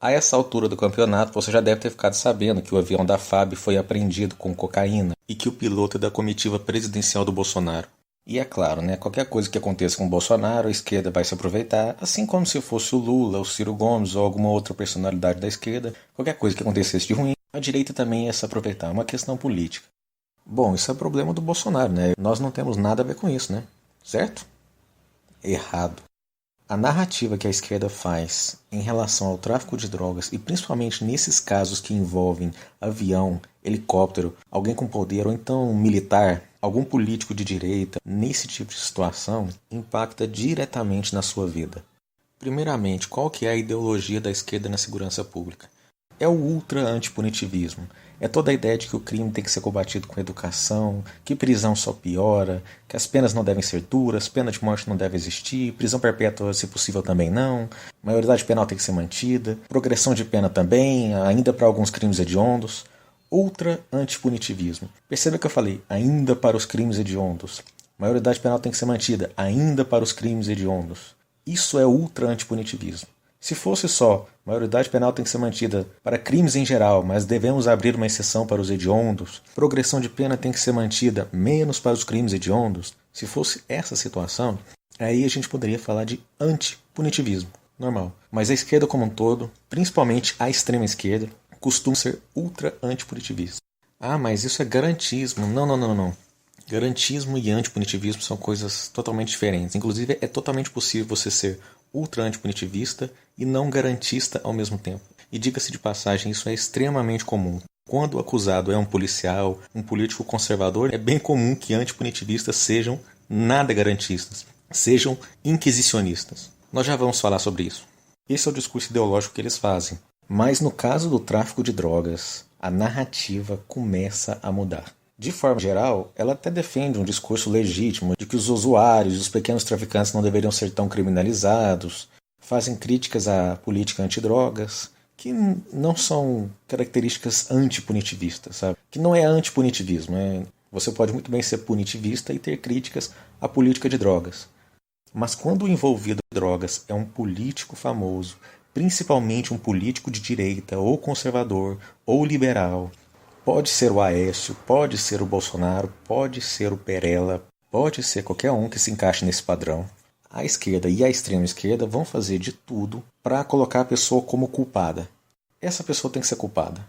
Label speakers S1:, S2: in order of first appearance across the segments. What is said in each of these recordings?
S1: A essa altura do campeonato, você já deve ter ficado sabendo que o avião da FAB foi apreendido com cocaína e que o piloto é da comitiva presidencial do Bolsonaro. E é claro, né, qualquer coisa que aconteça com o Bolsonaro, a esquerda vai se aproveitar, assim como se fosse o Lula, o Ciro Gomes ou alguma outra personalidade da esquerda, qualquer coisa que acontecesse de ruim, a direita também ia se aproveitar, é uma questão política. Bom, isso é problema do Bolsonaro, né? Nós não temos nada a ver com isso, né? Certo? Errado. A narrativa que a esquerda faz em relação ao tráfico de drogas, e principalmente nesses casos que envolvem avião, helicóptero, alguém com poder ou então um militar, algum político de direita, nesse tipo de situação, impacta diretamente na sua vida. Primeiramente, qual que é a ideologia da esquerda na segurança pública? É o ultra-antipunitivismo. É toda a ideia de que o crime tem que ser combatido com educação, que prisão só piora, que as penas não devem ser duras, pena de morte não deve existir, prisão perpétua, se possível, também não, maioridade penal tem que ser mantida, progressão de pena também, ainda para alguns crimes hediondos. Ultra-antipunitivismo. Perceba que eu falei, ainda para os crimes hediondos. Maioridade penal tem que ser mantida, ainda para os crimes hediondos. Isso é ultra-antipunitivismo. Se fosse só, maioridade penal tem que ser mantida para crimes em geral, mas devemos abrir uma exceção para os hediondos, progressão de pena tem que ser mantida menos para os crimes hediondos, se fosse essa situação, aí a gente poderia falar de antipunitivismo, normal. Mas a esquerda como um todo, principalmente a extrema esquerda, costuma ser ultra-antipunitivismo. Ah, mas isso é garantismo. Não, não, não, não. Garantismo e antipunitivismo são coisas totalmente diferentes. Inclusive, é totalmente possível você ser ultra-antipunitivista e não garantista ao mesmo tempo. E diga-se de passagem, isso é extremamente comum. Quando o acusado é um policial, um político conservador, é bem comum que antipunitivistas sejam nada garantistas, sejam inquisicionistas. Nós já vamos falar sobre isso. Esse é o discurso ideológico que eles fazem. Mas no caso do tráfico de drogas, a narrativa começa a mudar. De forma geral, ela até defende um discurso legítimo de que os usuários e os pequenos traficantes não deveriam ser tão criminalizados, fazem críticas à política antidrogas, que não são características antipunitivistas, sabe? Que não é antipunitivismo. Você pode muito bem ser punitivista e ter críticas à política de drogas. Mas quando o envolvido em drogas é um político famoso, principalmente um político de direita, ou conservador, ou liberal, pode ser o Aécio, pode ser o Bolsonaro, pode ser o Perella, pode ser qualquer um que se encaixe nesse padrão. A esquerda e a extrema esquerda vão fazer de tudo para colocar a pessoa como culpada. Essa pessoa tem que ser culpada.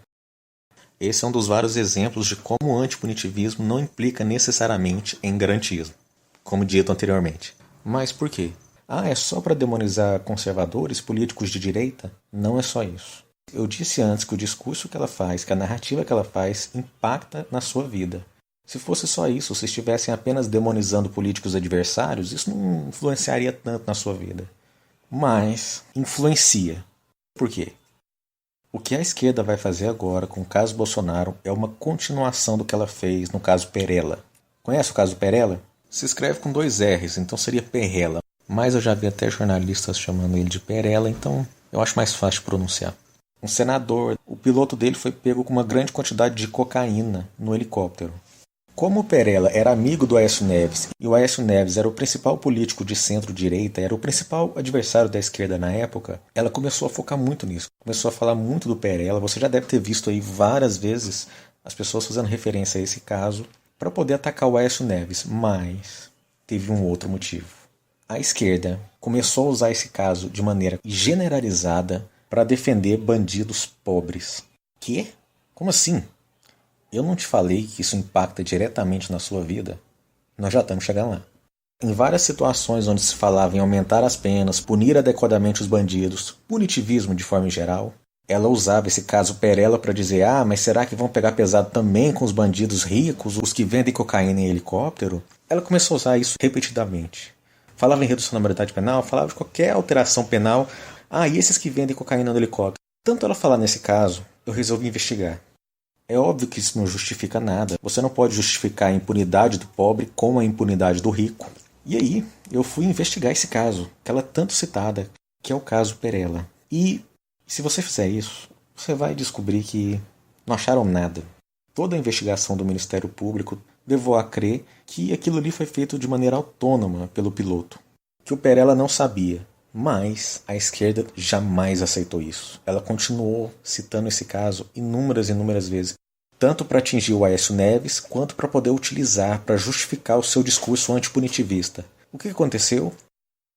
S1: Esse é um dos vários exemplos de como o antipunitivismo não implica necessariamente em garantismo, como dito anteriormente. Mas por quê? Ah, é só para demonizar conservadores, políticos de direita? Não é só isso. Eu disse antes que o discurso que ela faz, que a narrativa que ela faz, impacta na sua vida. Se fosse só isso, se estivessem apenas demonizando políticos adversários, isso não influenciaria tanto na sua vida. Mas influencia. Por quê? O que a esquerda vai fazer agora com o caso Bolsonaro é uma continuação do que ela fez no caso Perella. Conhece o caso Perella? Se escreve com 2 R's, então seria Perrella. Mas eu já vi até jornalistas chamando ele de Perella, então eu acho mais fácil de pronunciar. Um senador, o piloto dele foi pego com uma grande quantidade de cocaína no helicóptero. Como o Perella era amigo do Aécio Neves, e o Aécio Neves era o principal político de centro-direita, era o principal adversário da esquerda na época, ela começou a focar muito nisso. Começou a falar muito do Perella. Você já deve ter visto aí várias vezes as pessoas fazendo referência a esse caso para poder atacar o Aécio Neves, mas teve um outro motivo. A esquerda começou a usar esse caso de maneira generalizada para defender bandidos pobres. Quê? Como assim? Eu não te falei que isso impacta diretamente na sua vida? Nós já estamos chegando lá. Em várias situações onde se falava em aumentar as penas, punir adequadamente os bandidos, punitivismo de forma geral, ela usava esse caso Perella para dizer: ah, mas será que vão pegar pesado também com os bandidos ricos, os que vendem cocaína em helicóptero? Ela começou a usar isso repetidamente. Falava em redução da maioridade penal, falava de qualquer alteração penal. Ah, e esses que vendem cocaína no helicóptero? Tanto ela falar nesse caso, eu resolvi investigar. É óbvio que isso não justifica nada. Você não pode justificar a impunidade do pobre com a impunidade do rico. E aí, eu fui investigar esse caso, aquela tanto citada, que é o caso Perella. E se você fizer isso, você vai descobrir que não acharam nada. Toda a investigação do Ministério Público levou a crer que aquilo ali foi feito de maneira autônoma pelo piloto. Que o Perella não sabia. Mas a esquerda jamais aceitou isso. Ela continuou citando esse caso inúmeras e inúmeras vezes, tanto para atingir o Aécio Neves, quanto para poder utilizar para justificar o seu discurso antipunitivista. O que aconteceu?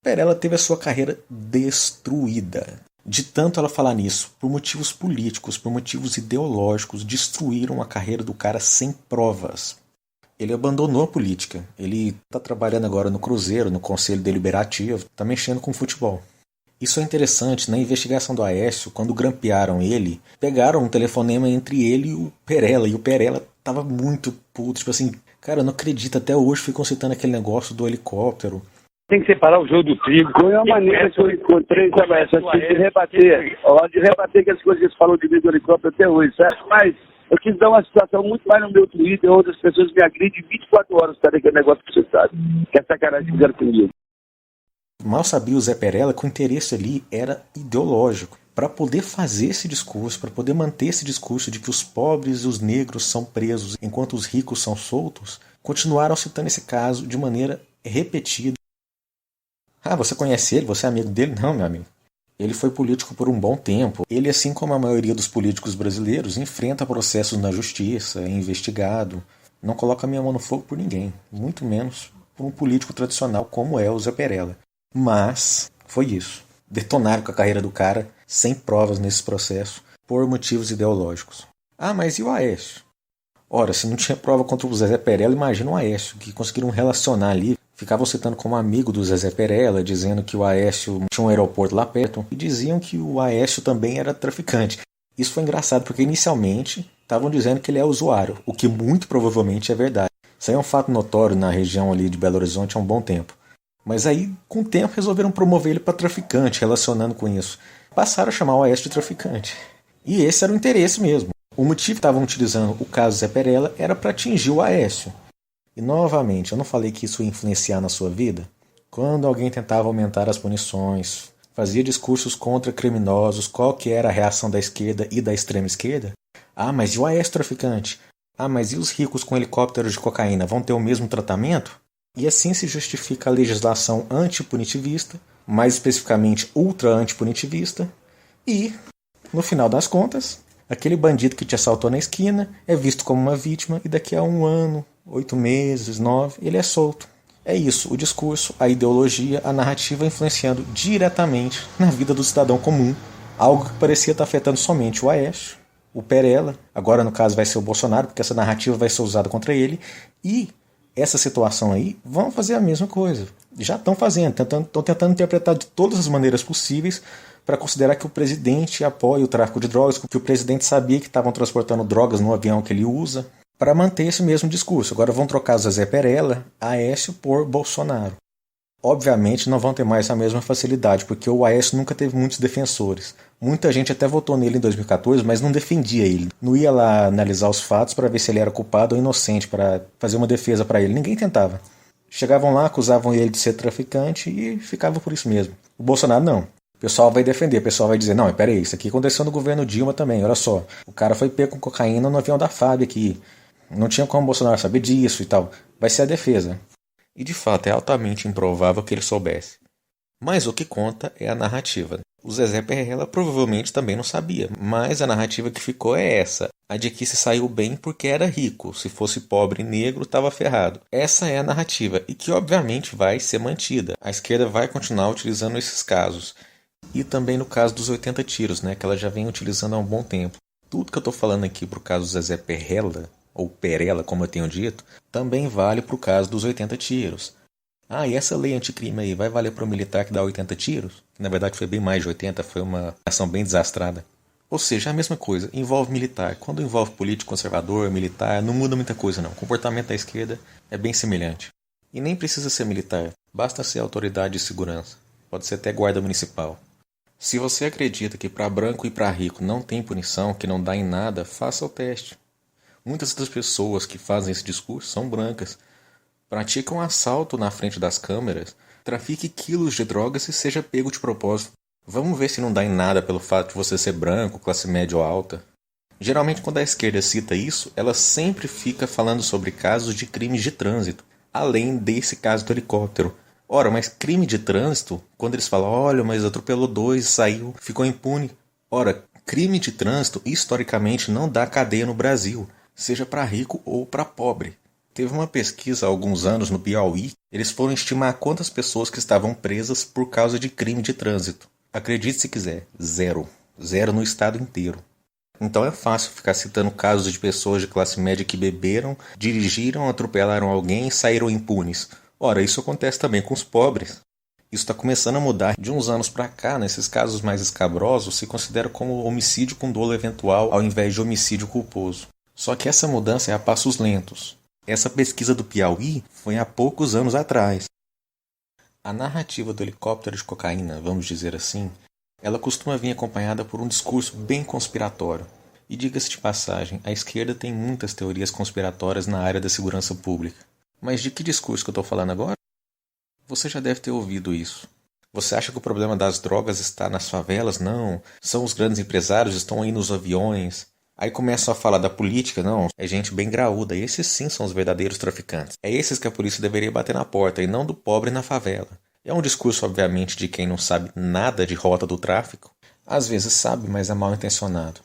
S1: Perella teve a sua carreira destruída. De tanto ela falar nisso, por motivos políticos, por motivos ideológicos, destruíram a carreira do cara sem provas. Ele abandonou a política. Ele está trabalhando agora no Cruzeiro, no Conselho Deliberativo, está mexendo com futebol. Isso é interessante, na investigação do Aécio, quando grampearam ele, pegaram um telefonema entre ele e o Perella tava muito puto, tipo assim, cara, eu não acredito, até hoje ficam citando aquele negócio do helicóptero.
S2: Tem que separar o jogo do trigo.
S3: Foi uma maneira que eu encontrei, de rebater aquelas coisas que você falou de mim do helicóptero até hoje, certo? Mas eu quis dar uma situação muito mais no meu Twitter, onde as pessoas me agridem 24 horas para aquele negócio que você sabe. Que é sacanagem que fizeram comigo.
S1: Mal sabia o Zé Perella que o interesse ali era ideológico. Para poder fazer esse discurso, para poder manter esse discurso de que os pobres e os negros são presos enquanto os ricos são soltos, continuaram citando esse caso de maneira repetida. Ah, você conhece ele? Você é amigo dele? Não, meu amigo. Ele foi político por um bom tempo. Ele, assim como a maioria dos políticos brasileiros, enfrenta processos na justiça, é investigado. Não coloca a minha mão no fogo por ninguém, muito menos por um político tradicional como é o Zé Perella. Mas foi isso. Detonaram com a carreira do cara, sem provas nesse processo, por motivos ideológicos. Ah, mas e o Aécio? Ora, se não tinha prova contra o Zé Perella, imagina o Aécio, que conseguiram relacionar ali. Ficavam citando como amigo do Zé Perella, dizendo que o Aécio tinha um aeroporto lá perto, e diziam que o Aécio também era traficante. Isso foi engraçado, porque inicialmente estavam dizendo que ele é usuário, o que muito provavelmente é verdade. Isso aí é um fato notório na região ali de Belo Horizonte há um bom tempo. Mas aí, com o tempo, resolveram promover ele para traficante, relacionando com isso. Passaram a chamar o Aécio de traficante. E esse era o interesse mesmo. O motivo que estavam utilizando o caso Zé Perella era para atingir o Aécio. E novamente, eu não falei que isso ia influenciar na sua vida? Quando alguém tentava aumentar as punições, fazia discursos contra criminosos, qual que era a reação da esquerda e da extrema esquerda? Ah, mas e o Aécio traficante? Ah, mas e os ricos com helicópteros de cocaína vão ter o mesmo tratamento? E assim se justifica a legislação antipunitivista, mais especificamente ultra-antipunitivista, e, no final das contas, aquele bandido que te assaltou na esquina é visto como uma vítima e daqui a 1 ano, 8 meses, 9, ele é solto. É isso, o discurso, a ideologia, a narrativa influenciando diretamente na vida do cidadão comum, algo que parecia estar afetando somente o Aécio, o Perella, agora no caso vai ser o Bolsonaro, porque essa narrativa vai ser usada contra ele, e essa situação aí vão fazer a mesma coisa. Já estão fazendo, estão tentando interpretar de todas as maneiras possíveis para considerar que o presidente apoia o tráfico de drogas, que o presidente sabia que estavam transportando drogas no avião que ele usa, para manter esse mesmo discurso. Agora vão trocar o Zé Perella, Aécio por Bolsonaro. Obviamente não vão ter mais a mesma facilidade, porque o Aécio nunca teve muitos defensores. Muita gente até votou nele em 2014, mas não defendia ele. Não ia lá analisar os fatos para ver se ele era culpado ou inocente, para fazer uma defesa para ele. Ninguém tentava. Chegavam lá, acusavam ele de ser traficante e ficava por isso mesmo. O Bolsonaro não. O pessoal vai defender, o pessoal vai dizer, não, peraí, isso aqui aconteceu no governo Dilma também, olha só. O cara foi pego com cocaína no avião da FAB aqui. Não tinha como o Bolsonaro saber disso e tal. Vai ser a defesa. E de fato é altamente improvável que ele soubesse. Mas o que conta é a narrativa. O Zé Perella provavelmente também não sabia, mas a narrativa que ficou é essa. A de que se saiu bem porque era rico, se fosse pobre e negro estava ferrado. Essa é a narrativa e que obviamente vai ser mantida. A esquerda vai continuar utilizando esses casos. E também no caso dos 80 tiros, que ela já vem utilizando há um bom tempo. Tudo que eu estou falando aqui para o caso do Zé Perella, ou Perella, como eu tenho dito, também vale para o caso dos 80 tiros. Ah, e essa lei anticrime aí vai valer para o militar que dá 80 tiros? Que na verdade foi bem mais de 80, foi uma ação bem desastrada. Ou seja, a mesma coisa, envolve militar. Quando envolve político conservador, militar, não muda muita coisa não. O comportamento da esquerda é bem semelhante. E nem precisa ser militar, basta ser autoridade de segurança. Pode ser até guarda municipal. Se você acredita que para branco e para rico não tem punição, que não dá em nada, faça o teste. Muitas das pessoas que fazem esse discurso são brancas. Praticam assalto na frente das câmeras, trafique quilos de drogas e seja pego de propósito. Vamos ver se não dá em nada pelo fato de você ser branco, classe média ou alta. Geralmente quando a esquerda cita isso, ela sempre fica falando sobre casos de crimes de trânsito, além desse caso do helicóptero. Ora, mas crime de trânsito, quando eles falam, olha, mas atropelou dois, saiu, ficou impune. Ora, crime de trânsito, historicamente, não dá cadeia no Brasil, seja para rico ou para pobre. Teve uma pesquisa há alguns anos no Piauí, eles foram estimar quantas pessoas que estavam presas por causa de crime de trânsito. Acredite se quiser, zero. Zero no estado inteiro. Então é fácil ficar citando casos de pessoas de classe média que beberam, dirigiram, atropelaram alguém e saíram impunes. Ora, isso acontece também com os pobres. Isso está começando a mudar. De uns anos para cá, nesses casos mais escabrosos, se considera como homicídio com dolo eventual ao invés de homicídio culposo. Só que essa mudança é a passos lentos. Essa pesquisa do Piauí foi há poucos anos atrás. A narrativa do helicóptero de cocaína, vamos dizer assim, ela costuma vir acompanhada por um discurso bem conspiratório. E diga-se de passagem, a esquerda tem muitas teorias conspiratórias na área da segurança pública. Mas de que discurso que eu estou falando agora? Você já deve ter ouvido isso. Você acha que o problema das drogas está nas favelas? Não. São os grandes empresários, estão aí nos aviões. Aí começam a falar da política, não, é gente bem graúda, e esses sim são os verdadeiros traficantes. É esses que a polícia deveria bater na porta, e não do pobre na favela. É um discurso, obviamente, de quem não sabe nada de rota do tráfico. Às vezes sabe, mas é mal intencionado.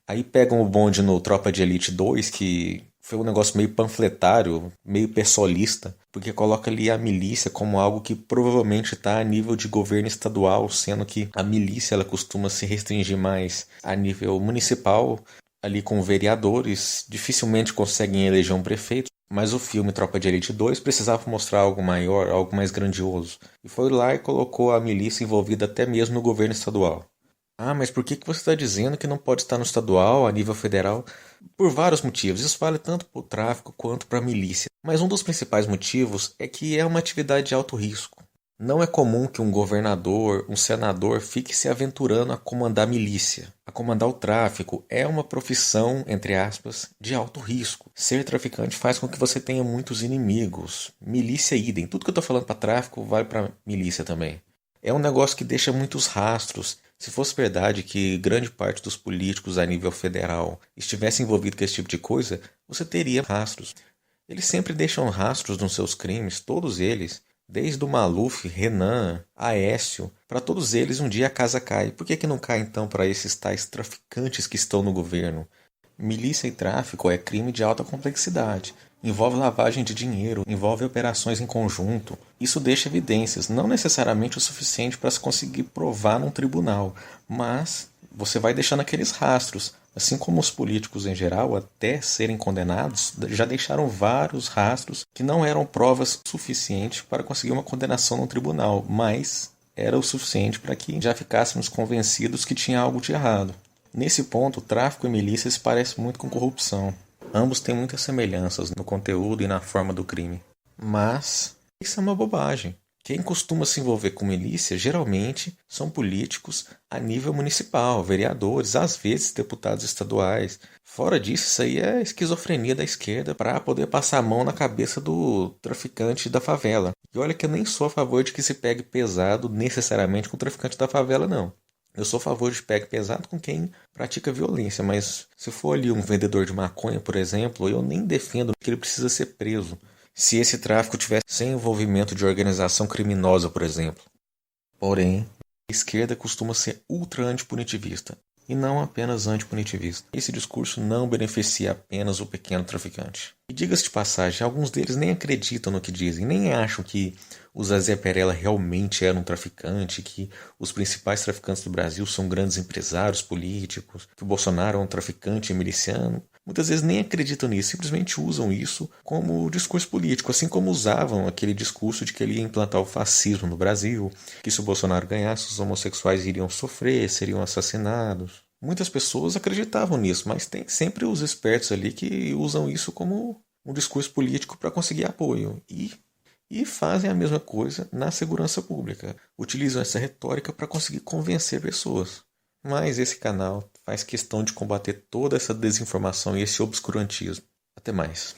S1: Aí pegam o bonde no Tropa de Elite 2, que foi um negócio meio panfletário, meio pessoalista, porque coloca ali a milícia como algo que provavelmente está a nível de governo estadual, sendo que a milícia ela costuma se restringir mais a nível municipal, ali com vereadores, dificilmente conseguem eleger um prefeito, mas o filme Tropa de Elite 2 precisava mostrar algo maior, algo mais grandioso, e foi lá e colocou a milícia envolvida até mesmo no governo estadual. Ah, mas por que você está dizendo que não pode estar no estadual, a nível federal? Por vários motivos. Isso vale tanto para o tráfico quanto para a milícia. Mas um dos principais motivos é que é uma atividade de alto risco. Não é comum que um governador, um senador fique se aventurando a comandar milícia. A comandar o tráfico é uma profissão, entre aspas, de alto risco. Ser traficante faz com que você tenha muitos inimigos. Milícia idem. Tudo que eu estou falando para tráfico vale para milícia também. É um negócio que deixa muitos rastros. Se fosse verdade que grande parte dos políticos a nível federal estivesse envolvido com esse tipo de coisa, você teria rastros. Eles sempre deixam rastros nos seus crimes, todos eles. Desde o Maluf, Renan, Aécio, para todos eles um dia a casa cai. Por que não cai então para esses tais traficantes que estão no governo? Milícia e tráfico é crime de alta complexidade. Envolve lavagem de dinheiro, envolve operações em conjunto. Isso deixa evidências, não necessariamente o suficiente para se conseguir provar num tribunal, mas você vai deixando aqueles rastros. Assim como os políticos em geral, até serem condenados, já deixaram vários rastros que não eram provas suficientes para conseguir uma condenação no tribunal, mas era o suficiente para que já ficássemos convencidos que tinha algo de errado. Nesse ponto, tráfico e milícia se parecem muito com corrupção. Ambos têm muitas semelhanças no conteúdo e na forma do crime. Mas isso é uma bobagem. Quem costuma se envolver com milícia geralmente são políticos a nível municipal, vereadores, às vezes deputados estaduais. Fora disso, isso aí é esquizofrenia da esquerda para poder passar a mão na cabeça do traficante da favela. E olha que eu nem sou a favor de que se pegue pesado necessariamente com o traficante da favela, não. Eu sou a favor de pegue pesado com quem pratica violência, mas se for ali um vendedor de maconha, por exemplo, eu nem defendo que ele precisa ser preso. Se esse tráfico tivesse sem envolvimento de organização criminosa, por exemplo. Porém, a esquerda costuma ser ultra antipunitivista, e não apenas antipunitivista. Esse discurso não beneficia apenas o pequeno traficante. E diga-se de passagem, alguns deles nem acreditam no que dizem, nem acham que o Zezé Perella realmente era um traficante, que os principais traficantes do Brasil são grandes empresários políticos, que o Bolsonaro é um traficante miliciano. Muitas vezes nem acreditam nisso, simplesmente usam isso como discurso político, assim como usavam aquele discurso de que ele ia implantar o fascismo no Brasil, que se o Bolsonaro ganhasse, os homossexuais iriam sofrer, seriam assassinados. Muitas pessoas acreditavam nisso, mas tem sempre os espertos ali que usam isso como um discurso político para conseguir apoio. E fazem a mesma coisa na segurança pública. Utilizam essa retórica para conseguir convencer pessoas. Mas esse canal faz questão de combater toda essa desinformação e esse obscurantismo. Até mais.